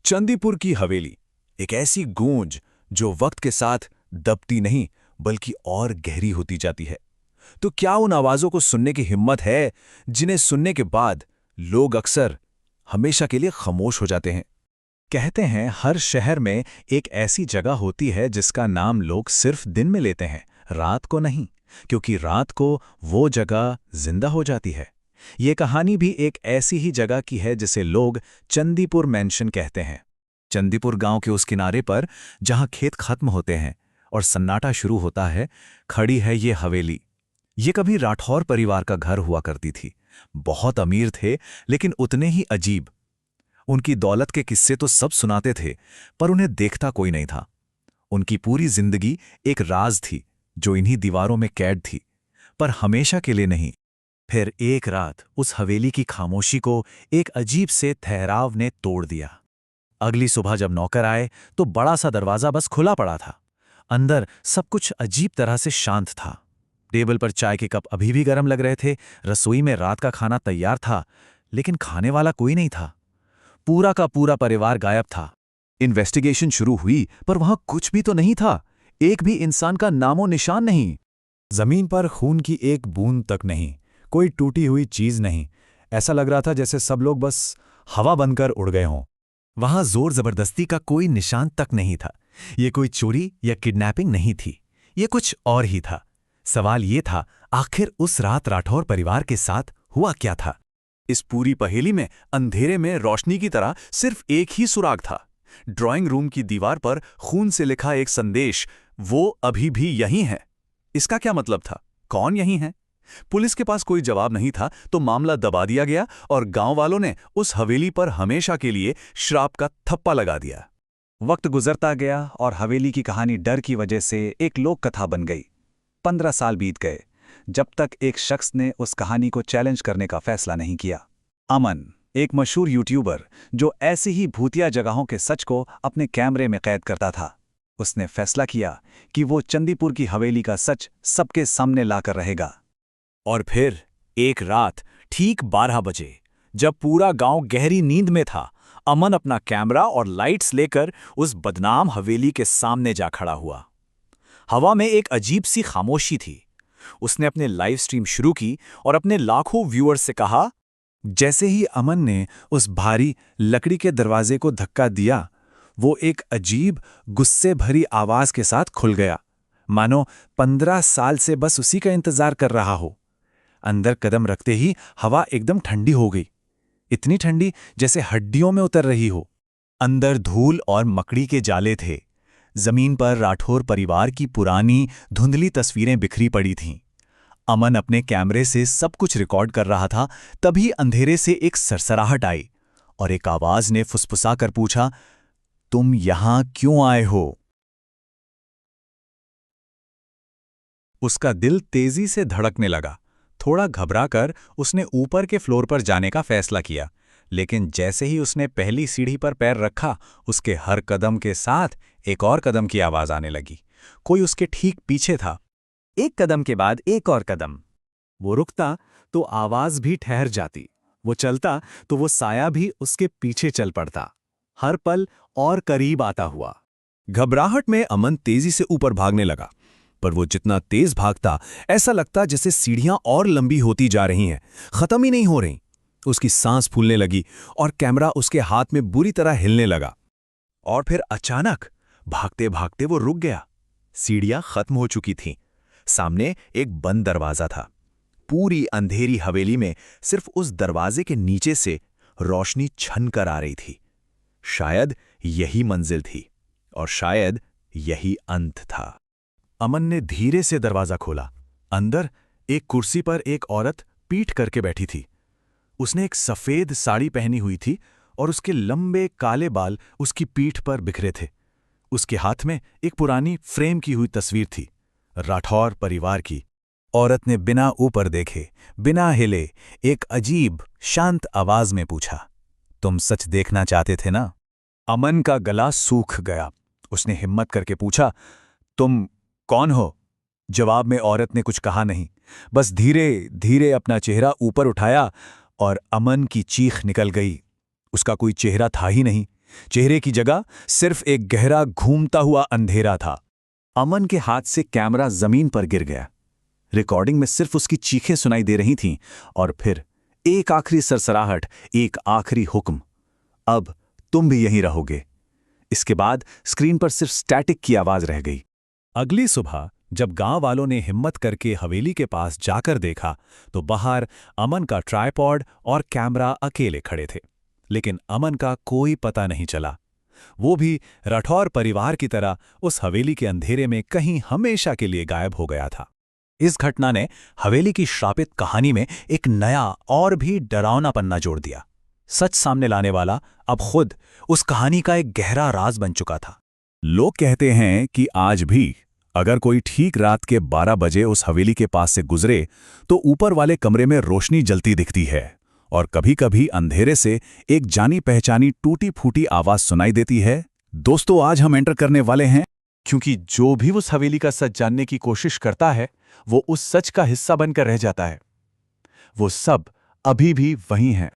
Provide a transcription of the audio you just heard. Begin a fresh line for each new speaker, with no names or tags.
चंदीपुर की हवेली, एक ऐसी गूंज जो वक्त के साथ दबती नहीं बल्कि और गहरी होती जाती है। तो क्या उन आवाजों को सुनने की हिम्मत है जिन्हें सुनने के बाद लोग अक्सर हमेशा के लिए खामोश हो जाते हैं? कहते हैं हर शहर में एक ऐसी जगह होती है जिसका नाम लोग सिर्फ दिन में लेते हैं, रात को नहीं, क्योंकि रात को वो जगह जिंदा हो जाती है। ये कहानी भी एक ऐसी ही जगह की है जिसे लोग चंदीपुर मैंशन कहते हैं। चंदीपुर गांव के उस किनारे पर जहां खेत खत्म होते हैं और सन्नाटा शुरू होता है, खड़ी है ये हवेली। ये कभी राठौर परिवार का घर हुआ करती थी। बहुत अमीर थे, लेकिन उतने ही अजीब। उनकी दौलत के किस्से तो सब सुनाते थे, पर उन्हें देखता कोई नहीं था। उनकी पूरी जिंदगी एक राज थी जो इन्हीं दीवारों में कैद थी, पर हमेशा के लिए नहीं। फिर एक रात उस हवेली की खामोशी को एक अजीब से ठहराव ने तोड़ दिया। अगली सुबह जब नौकर आए तो बड़ा सा दरवाजा बस खुला पड़ा था। अंदर सब कुछ अजीब तरह से शांत था। टेबल पर चाय के कप अभी भी गर्म लग रहे थे, रसोई में रात का खाना तैयार था, लेकिन खाने वाला कोई नहीं था। पूरा का पूरा परिवार गायब था। इन्वेस्टिगेशन शुरू हुई, पर वहां कुछ भी तो नहीं था। एक भी इंसान का नामो निशान नहीं। जमीन पर खून की एक बूंद तक नहीं, कोई टूटी हुई चीज नहीं। ऐसा लग रहा था जैसे सब लोग बस हवा बनकर उड़ गए हों। वहां जोर जबरदस्ती का कोई निशान तक नहीं था। ये कोई चोरी या किडनैपिंग नहीं थी, ये कुछ और ही था। सवाल ये था, आखिर उस रात राठौर परिवार के साथ हुआ क्या था? इस पूरी पहेली में अंधेरे में रोशनी की तरह सिर्फ एक ही सुराग था। ड्राइंग रूम की दीवार पर खून से लिखा एक संदेश, वो अभी भी यहीं है। इसका क्या मतलब था? कौन यहीं है? पुलिस के पास कोई जवाब नहीं था, तो मामला दबा दिया गया और गांव वालों ने उस हवेली पर हमेशा के लिए श्राप का थप्पा लगा दिया। वक्त गुजरता गया और हवेली की कहानी डर की वजह से एक लोक कथा बन गई। 15 साल बीत गए, जब तक एक शख्स ने उस कहानी को चैलेंज करने का फैसला नहीं किया। अमन, एक मशहूर यूट्यूबर जो ऐसी ही भूतिया जगहों के सच को अपने कैमरे में कैद करता था, उसने फैसला किया कि वो चंदीपुर की हवेली का सच सबके सामने लाकर रहेगा। और फिर एक रात ठीक 12 बजे, जब पूरा गांव गहरी नींद में था, अमन अपना कैमरा और लाइट्स लेकर उस बदनाम हवेली के सामने जा खड़ा हुआ। हवा में एक अजीब सी खामोशी थी। उसने अपने लाइव स्ट्रीम शुरू की और अपने लाखों व्यूअर्स से कहा। जैसे ही अमन ने उस भारी लकड़ी के दरवाजे को धक्का दिया, वो एक अजीब गुस्से भरी आवाज के साथ खुल गया, मानो 15 साल से बस उसी का इंतजार कर रहा हो। अंदर कदम रखते ही हवा एकदम ठंडी हो गई, इतनी ठंडी जैसे हड्डियों में उतर रही हो। अंदर धूल और मकड़ी के जाले थे। जमीन पर राठौर परिवार की पुरानी धुंधली तस्वीरें बिखरी पड़ी थीं। अमन अपने कैमरे से सब कुछ रिकॉर्ड कर रहा था, तभी अंधेरे से एक सरसराहट आई और एक आवाज ने फुसफुसा कर पूछा, तुम यहां क्यों आए हो? उसका दिल तेजी से धड़कने लगा। थोड़ा घबराकर उसने ऊपर के फ्लोर पर जाने का फैसला किया, लेकिन जैसे ही उसने पहली सीढ़ी पर पैर रखा, उसके हर कदम के साथ एक और कदम की आवाज आने लगी। कोई उसके ठीक पीछे था। एक कदम के बाद एक और कदम। वो रुकता तो आवाज भी ठहर जाती, वो चलता तो वो साया भी उसके पीछे चल पड़ता, हर पल और करीब आता हुआ। घबराहट में अमन तेजी से ऊपर भागने लगा, पर वो जितना तेज भागता, ऐसा लगता जैसे सीढ़ियां और लंबी होती जा रही हैं, खत्म ही नहीं हो रही। उसकी सांस फूलने लगी और कैमरा उसके हाथ में बुरी तरह हिलने लगा। और फिर अचानक भागते भागते वो रुक गया। सीढ़ियां खत्म हो चुकी थीं। सामने एक बंद दरवाजा था। पूरी अंधेरी हवेली में सिर्फ उस दरवाजे के नीचे से रोशनी छन कर आ रही थी। शायद यही मंजिल थी और शायद यही अंत था। अमन ने धीरे से दरवाजा खोला। अंदर एक कुर्सी पर एक औरत पीठ करके बैठी थी। उसने एक सफेद साड़ी पहनी हुई थी और उसके लंबे काले बाल उसकी पीठ पर बिखरे थे। उसके हाथ में एक पुरानी फ्रेम की हुई तस्वीर थी, राठौर परिवार की। औरत ने बिना ऊपर देखे, बिना हिले, एक अजीब शांत आवाज में पूछा, तुम सच देखना चाहते थे ना? अमन का गला सूख गया। उसने हिम्मत करके पूछा, तुम कौन हो? जवाब में औरत ने कुछ कहा नहीं, बस धीरे धीरे अपना चेहरा ऊपर उठाया और अमन की चीख निकल गई। उसका कोई चेहरा था ही नहीं, चेहरे की जगह सिर्फ एक गहरा घूमता हुआ अंधेरा था। अमन के हाथ से कैमरा जमीन पर गिर गया। रिकॉर्डिंग में सिर्फ उसकी चीखें सुनाई दे रही थीं और फिर एक आखिरी सरसराहट, एक आखिरी हुक्म, अब तुम भी यहीं रहोगे। इसके बाद स्क्रीन पर सिर्फ स्टैटिक की आवाज रह गई। अगली सुबह जब गांव वालों ने हिम्मत करके हवेली के पास जाकर देखा तो बाहर अमन का ट्राइपॉड और कैमरा अकेले खड़े थे। लेकिन अमन का कोई पता नहीं चला। वो भी राठौर परिवार की तरह उस हवेली के अंधेरे में कहीं हमेशा के लिए गायब हो गया था। इस घटना ने हवेली की श्रापित कहानी में एक नया और भी डरावना पन्ना जोड़ दिया। सच सामने लाने वाला अब खुद उस कहानी का एक गहरा राज बन चुका था। लोग कहते हैं कि आज भी अगर कोई ठीक रात के 12 बजे उस हवेली के पास से गुजरे तो ऊपर वाले कमरे में रोशनी जलती दिखती है और कभी-कभी अंधेरे से एक जानी पहचानी टूटी फूटी आवाज सुनाई देती है। दोस्तों, आज हम एंटर करने वाले हैं क्योंकि जो भी उस हवेली का सच जानने की कोशिश करता है वो उस सच का हिस्सा बनकर रह जाता है। वो सब अभी भी वहीं है।